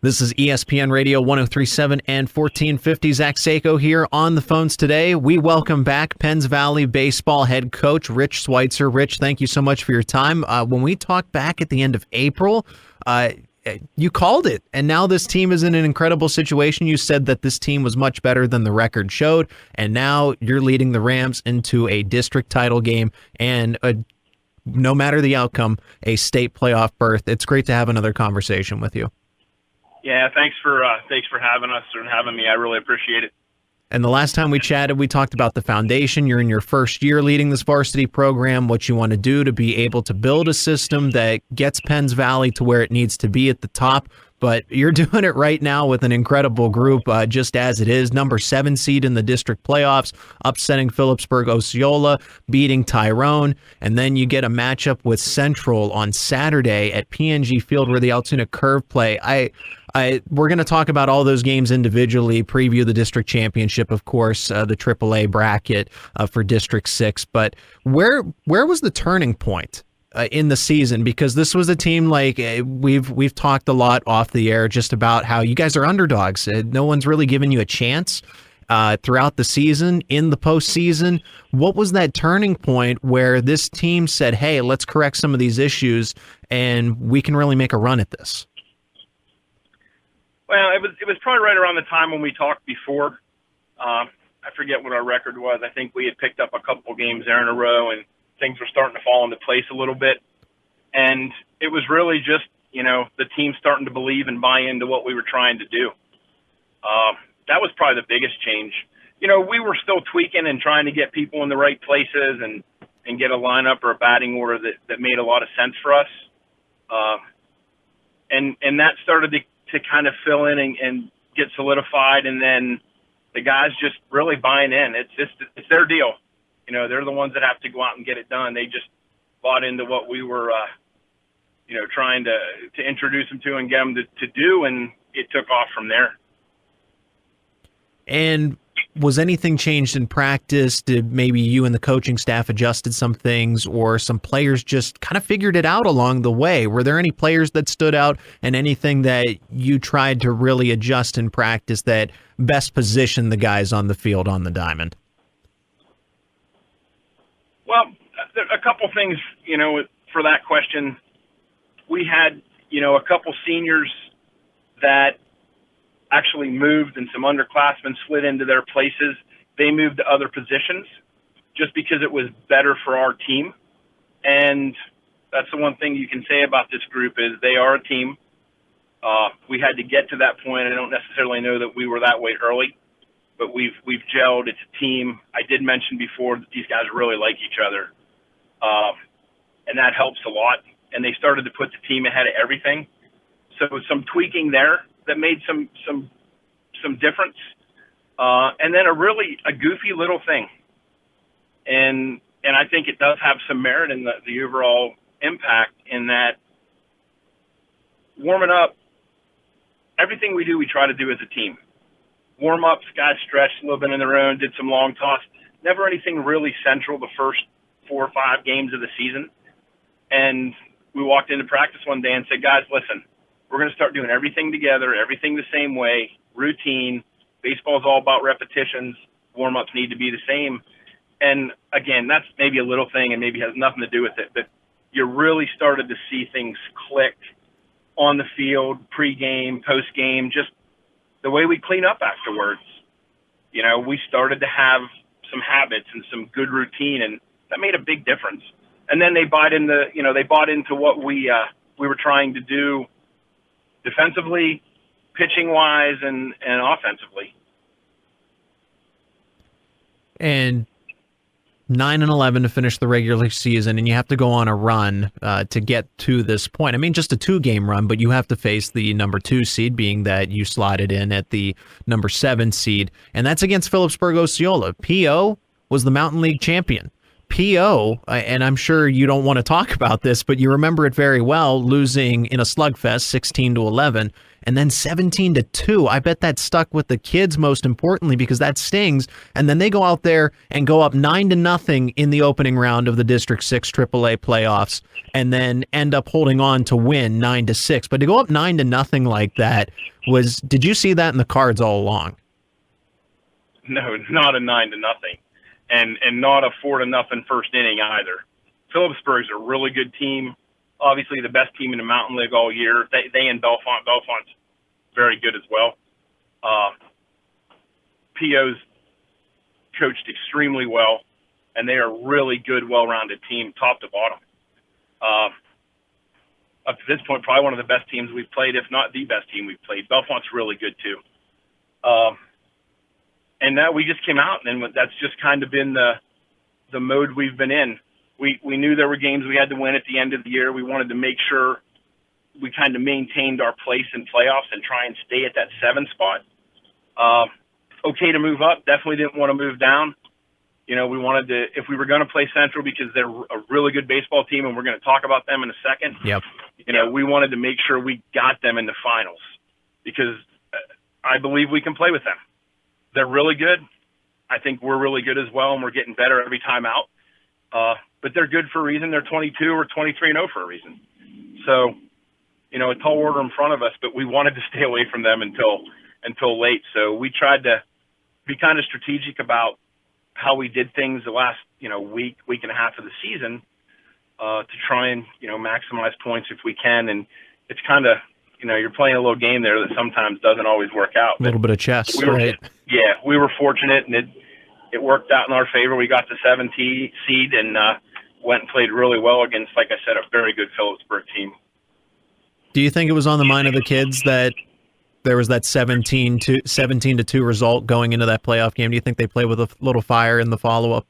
This is ESPN Radio 103.7 and 1450. Zach Sako here on the phones today. We welcome back Penns Valley baseball head coach Rich Sweitzer. Rich, thank you so much for your time. When we talked back at the end of April, you called it, and now this team is in an incredible situation. You said that this team was much better than the record showed, and now you're leading the Rams into a district title game and no matter the outcome, a state playoff berth. It's great to have another conversation with you. Yeah, thanks for having us and having me. I really appreciate it. And the last time we chatted, we talked about the foundation. You're in your first year leading this varsity program, what you want to do to be able to build a system that gets Penns Valley to where it needs to be at the top. But you're doing it right now with an incredible group, just as it is. Number 7 seed in the district playoffs, upsetting Philipsburg-Osceola, beating Tyrone. And then you get a matchup with Central on Saturday at PNG Field where the Altoona Curve play. We're going to talk about all those games individually, preview the district championship, of course, the AAA bracket for District 6. But where was the turning point in the season? Because this was a team like we've talked a lot off the air just about how you guys are underdogs. No one's really given you a chance throughout the season, in the postseason. What was that turning point where this team said, hey, let's correct some of these issues and we can really make a run at this? Well, it was probably right around the time when we talked before. I forget what our record was. I think we had picked up a couple games there in a row, and things were starting to fall into place a little bit. And it was really just, the team starting to believe and buy into what we were trying to do. That was probably the biggest change. We were still tweaking and trying to get people in the right places and get a lineup or a batting order that made a lot of sense for us. And that started to kind of fill in and get solidified, and then the guys just really buying in. It's their deal. They're the ones that have to go out and get it done. They just bought into what we were, trying to introduce them to and get them to do, and it took off from there. And was anything changed in practice? Did maybe you and the coaching staff adjusted some things, or some players just kind of figured it out along the way? Were there any players that stood out, and anything that you tried to really adjust in practice that best positioned the guys on the field on the diamond? Well, a couple things, for that question. We had, a couple seniors that actually moved, and some underclassmen slid into their places. They moved to other positions just because it was better for our team. And that's the one thing you can say about this group is they are a team. We had to get to that point. I don't necessarily know that we were that way early, but we've gelled. It's a team. I did mention before that these guys really like each other. And that helps a lot. And they started to put the team ahead of everything. So some tweaking there that made some difference. And then a goofy little thing. And I think it does have some merit in the overall impact, in that warming up, everything we do, we try to do as a team. Warm ups, guys stretched a little bit in their own, did some long toss. Never anything really central the first 4 or 5 games of the season. And we walked into practice one day and said, guys, listen, we're going to start doing everything together, everything the same way, routine. Baseball is all about repetitions. Warm-ups need to be the same. And, again, that's maybe a little thing and maybe has nothing to do with it, but you really started to see things click on the field, pre-game, post-game, just the way we clean up afterwards. We started to have some habits and some good routine, and that made a big difference. And then they bought into what we were trying to do defensively, pitching-wise, and offensively. And 9-11 to finish the regular season, and you have to go on a run to get to this point. I mean, just a 2-game run, but you have to face the number 2 seed, being that you slotted in at the number 7 seed, and that's against Philipsburg-Osceola. PO was the Mountain League champion. PO, and I'm sure you don't want to talk about this, but you remember it very well, losing in a slugfest 16-11 and then 17-2. I bet that stuck with the kids most importantly because that stings. And then they go out there and go up 9-0 in the opening round of the District 6 AAA playoffs and then end up holding on to win 9-6. But to go up 9-0 like that did you see that in the cards all along? No, not a 9-0. And not a 4-0 first inning either. Philipsburg's a really good team. Obviously, the best team in the Mountain League all year. They and Bellefont's very good as well. PO's coached extremely well, and they are a really good, well-rounded team, top to bottom. Up to this point, probably one of the best teams we've played, if not the best team we've played. Bellefont's really good too. And now we just came out, and that's just kind of been the mode we've been in. We knew there were games we had to win at the end of the year. We wanted to make sure we kind of maintained our place in playoffs and try and stay at that 7 spot. Okay to move up. Definitely didn't want to move down. You know, we wanted to, if we were going to play Central because they're a really good baseball team, and we're going to talk about them in a second. Yep. You know, we wanted to make sure we got them in the finals because I believe we can play with them. They're really good. I think we're really good as well, and we're getting better every time out. But they're good for a reason. They're 22 or 23-0 for a reason. So, you know, a tall order in front of us, but we wanted to stay away from them until late. So we tried to be kind of strategic about how we did things the last, week and a half of the season to try and, maximize points if we can. And it's kind of, you're playing a little game there that sometimes doesn't always work out. A little bit of chess, right? Yeah, we were fortunate, and it worked out in our favor. We got the 7th seed and went and played really well against, like I said, a very good Philipsburg team. Do you think it was on the mind of the kids that there was that 17-2 result going into that playoff game? Do you think they played with a little fire in the follow-up?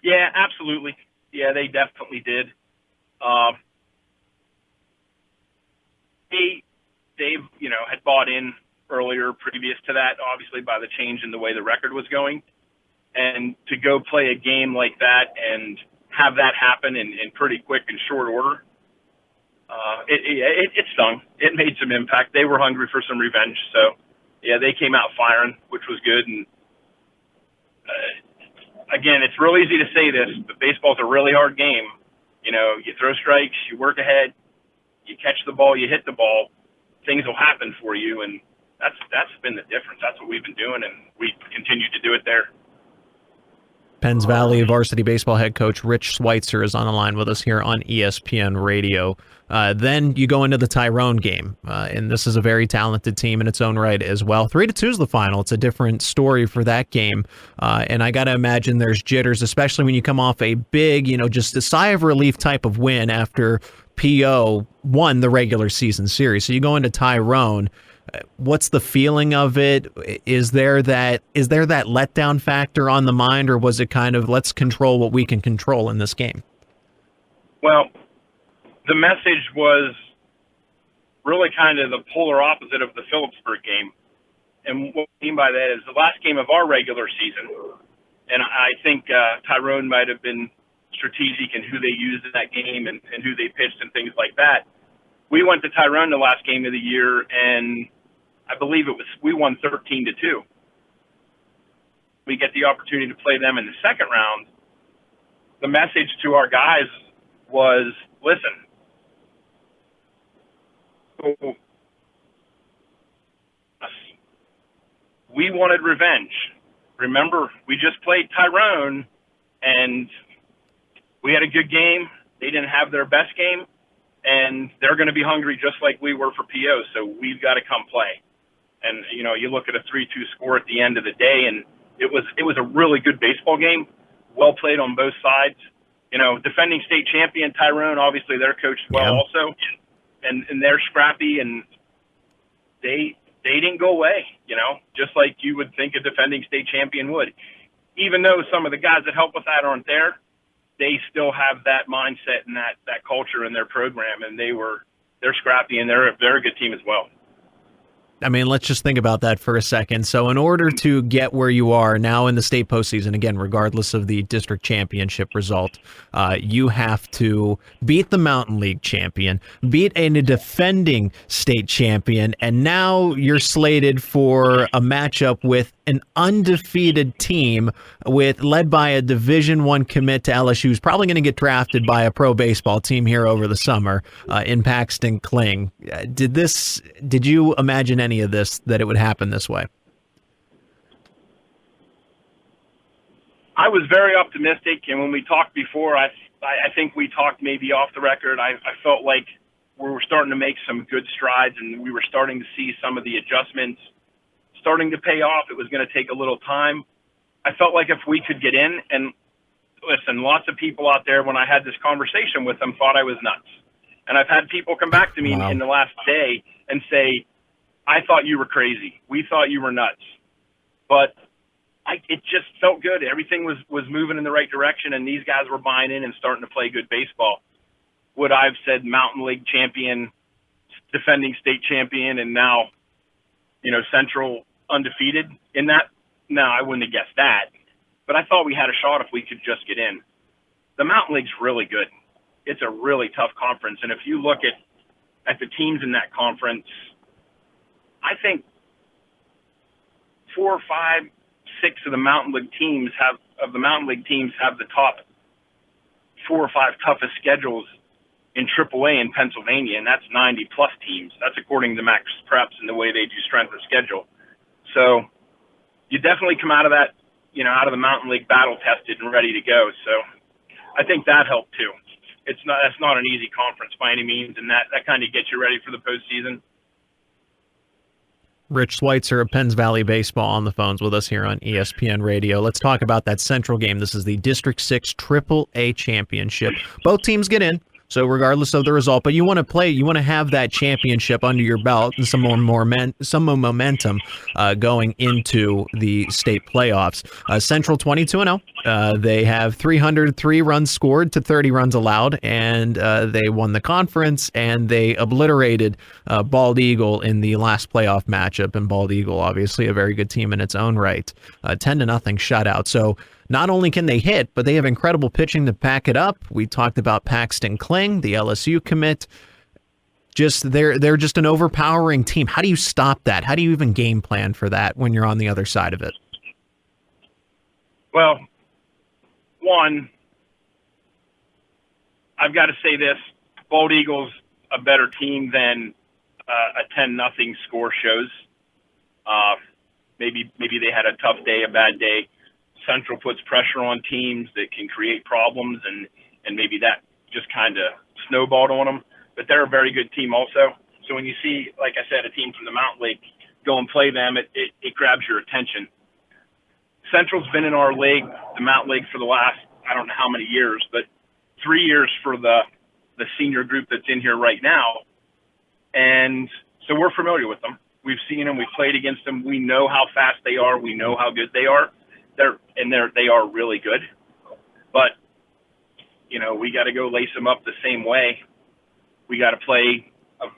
Yeah, absolutely. Yeah, they definitely did. They had bought in earlier previous to that, obviously, by the change in the way the record was going. And to go play a game like that and have that happen in pretty quick and short order, it stung. It made some impact. They were hungry for some revenge. So, yeah, they came out firing, which was good. And, again, it's real easy to say this, but baseball's a really hard game. You throw strikes, you work ahead, you catch the ball, you hit the ball, things will happen for you. And that's been the difference. That's what we've been doing, and we continue to do it there. Penns Valley varsity baseball head coach Rich Sweitzer is on the line with us here on ESPN Radio. Then you go into the Tyrone game, and this is a very talented team in its own right as well. 3-2 is the final. It's a different story for that game, and I got to imagine there's jitters, especially when you come off a big, just a sigh of relief type of win after PO won the regular season series. So you go into Tyrone. What's the feeling of it? Is there that letdown factor on the mind, or was it kind of let's control what we can control in this game? Well, the message was really kind of the polar opposite of the Philipsburg game. And what I mean by that is the last game of our regular season, and I think Tyrone might have been strategic in who they used in that game and who they pitched and things like that. We went to Tyrone the last game of the year, and I believe we won 13-2. We get the opportunity to play them in the second round. The message to our guys was, listen, we wanted revenge. Remember, we just played Tyrone, and we had a good game. They didn't have their best game. And they're going to be hungry just like we were for PO, so we've got to come play. And, you look at a 3-2 score at the end of the day, and it was a really good baseball game, well played on both sides. Defending state champion Tyrone, obviously they're coached well also, and they're scrappy, and they didn't go away, just like you would think a defending state champion would. Even though some of the guys that help with that aren't there, they still have that mindset and that culture in their program, and they're scrappy, and they're a very good team as well. I mean, let's just think about that for a second. So in order to get where you are now in the state postseason, again, regardless of the district championship result, you have to beat the Mountain League champion, beat a defending state champion, and now you're slated for a matchup with an undefeated team led by a Division I commit to LSU, who's probably going to get drafted by a pro baseball team here over the summer in Paxton Kling. Did you imagine any of this, that it would happen this way? I was very optimistic, and when we talked before, I think we talked maybe off the record. I felt like we were starting to make some good strides, and we were starting to see some of the adjustments starting to pay off. It was going to take a little time. I felt like if we could get in, and listen, lots of people out there, when I had this conversation with them, thought I was nuts. And I've had people come back to me in the last day and say, I thought you were crazy. We thought you were nuts. But it just felt good. Everything was moving in the right direction, and these guys were buying in and starting to play good baseball. Would I have said Mountain League champion, defending state champion, and now, Central undefeated in that? No, I wouldn't have guessed that. But I thought we had a shot if we could just get in. The Mountain League's really good. It's a really tough conference. And if you look at the teams in that conference, I think 4, 5, 6 of the Mountain League teams have the top 4 or 5 toughest schedules in AAA in Pennsylvania, and that's 90-plus teams. That's according to Max Preps and the way they do strength of schedule. So you definitely come out of that, out of the Mountain League battle tested and ready to go. So I think that helped too. That's not an easy conference by any means, and that kind of gets you ready for the postseason. Rich Sweitzer of Penns Valley Baseball on the phones with us here on ESPN Radio. Let's talk about that Central game. This is the District 6 AAA Championship. Both teams get in, so regardless of the result, but you want to have that championship under your belt and some more momentum going into the state playoffs. Central 22-0. They have 303 runs scored to 30 runs allowed, and they won the conference, and they obliterated Bald Eagle in the last playoff matchup. And Bald Eagle, obviously, a very good team in its own right. 10-0 shutout. So not only can they hit, but they have incredible pitching to back it up. We talked about Paxton Kling, the LSU commit. They're just an overpowering team. How do you stop that? How do you even game plan for that when you're on the other side of it? Well, one, I've got to say this: Bald Eagle's a better team than a 10-0 score shows. Maybe they had a tough day, a bad day. Central puts pressure on teams that can create problems, and maybe that just kind of snowballed on them. But they're a very good team also. So when you see, like I said, a team from the Mountain League go and play them, it grabs your attention. Central's been in our league, the Mountain League, for the last, I don't know how many years, but 3 years for the senior group that's in here right now. And so we're familiar with them. We've seen them. We've played against them. We know how fast they are. We know how good they are. They are really good. But, we got to go lace them up the same way. We got to play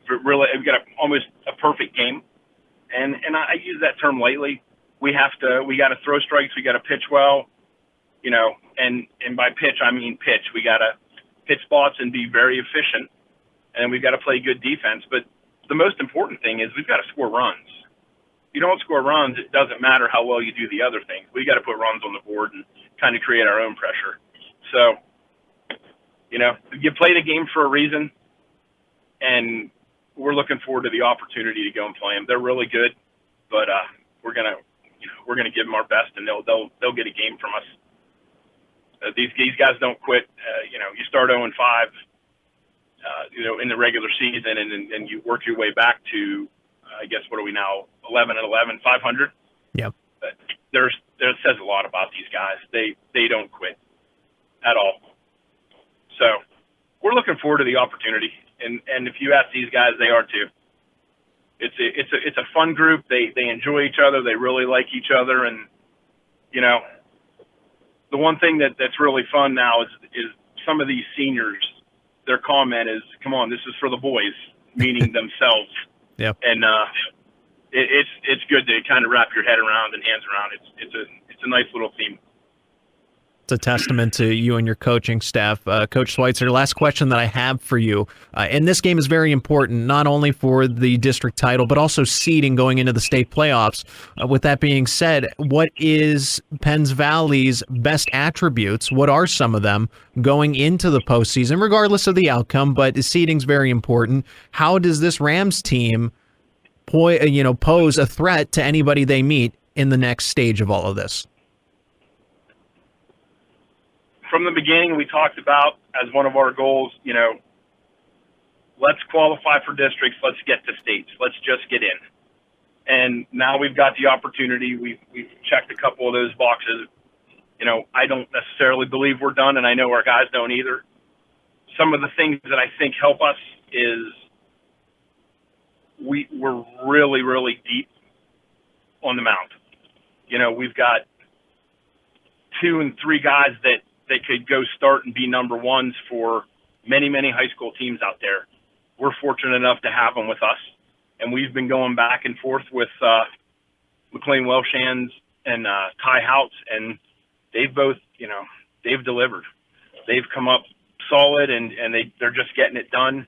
we got almost a perfect game. And I use that term lightly. We got to throw strikes. We got to pitch well, and by pitch, I mean pitch. We got to hit spots and be very efficient, and we got to play good defense. But the most important thing is we've got to score runs. If you don't score runs, it doesn't matter how well you do the other things. We got to put runs on the board and kind of create our own pressure. So, you play the game for a reason, and we're looking forward to the opportunity to go and play them. They're really good, but we're gonna give them our best, and they'll get a game from us. These guys don't quit. You start 0-5, in the regular season, and you work your way back to, I guess, what are we now, 11-11, 500? Yep. There says a lot about these guys. They don't quit at all. So we're looking forward to the opportunity, and if you ask these guys, they are too. It's a fun group. They enjoy each other. They really like each other, and the one thing that's really fun now is some of these seniors. Their comment is, "Come on, this is for the boys," meaning themselves. Yep. And it's good to kind of wrap your head around and hands around. It's a nice little theme. It's a testament to you and your coaching staff. Coach Sweitzer, last question that I have for you. And this game is very important, not only for the district title, but also seeding going into the state playoffs. With that being said, what is Penns Valley's best attributes? What are some of them going into the postseason, regardless of the outcome? But seeding's very important. How does this Rams team pose a threat to anybody they meet in the next stage of all of this? From the beginning, we talked about as one of our goals, let's qualify for districts, let's get to states, let's just get in. And now we've got the opportunity. We've checked a couple of those boxes. I don't necessarily believe we're done, and I know our guys don't either. Some of the things that I think help us is we're really, really deep on the mound. We've got 2 and 3 guys that could go start and be number ones for many, many high school teams out there. We're fortunate enough to have them with us, and we've been going back and forth with McLean Welshans and Ty Houts, and they've both, they've delivered. They've come up solid, and they're just getting it done.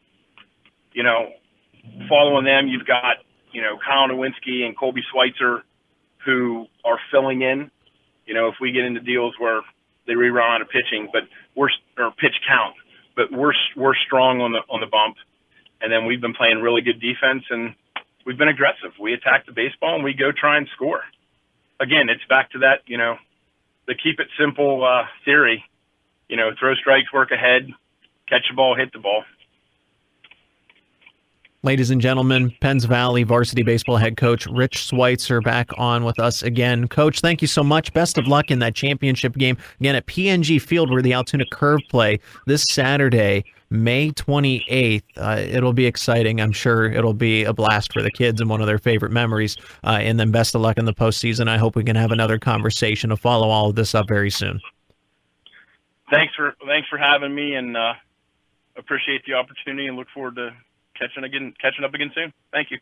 Following them, you've got, Kyle Nowinski and Colby Schweitzer, who are filling in. If we get into deals where they rerun out of pitching, or pitch count, but we're strong on the bump. And then we've been playing really good defense, and we've been aggressive. We attack the baseball and we go try and score. Again, it's back to that, the keep it simple theory. Throw strikes, work ahead, catch the ball, hit the ball. Ladies and gentlemen, Penns Valley varsity baseball head coach Rich Sweitzer back on with us again. Coach, thank you so much. Best of luck in that championship game. Again, at PNG Field, where the Altoona Curve play this Saturday, May 28th. It'll be exciting. I'm sure it'll be a blast for the kids and one of their favorite memories. And then best of luck in the postseason. I hope we can have another conversation to follow all of this up very soon. Thanks for having me, and appreciate the opportunity, and look forward to catching up again soon. Thank you.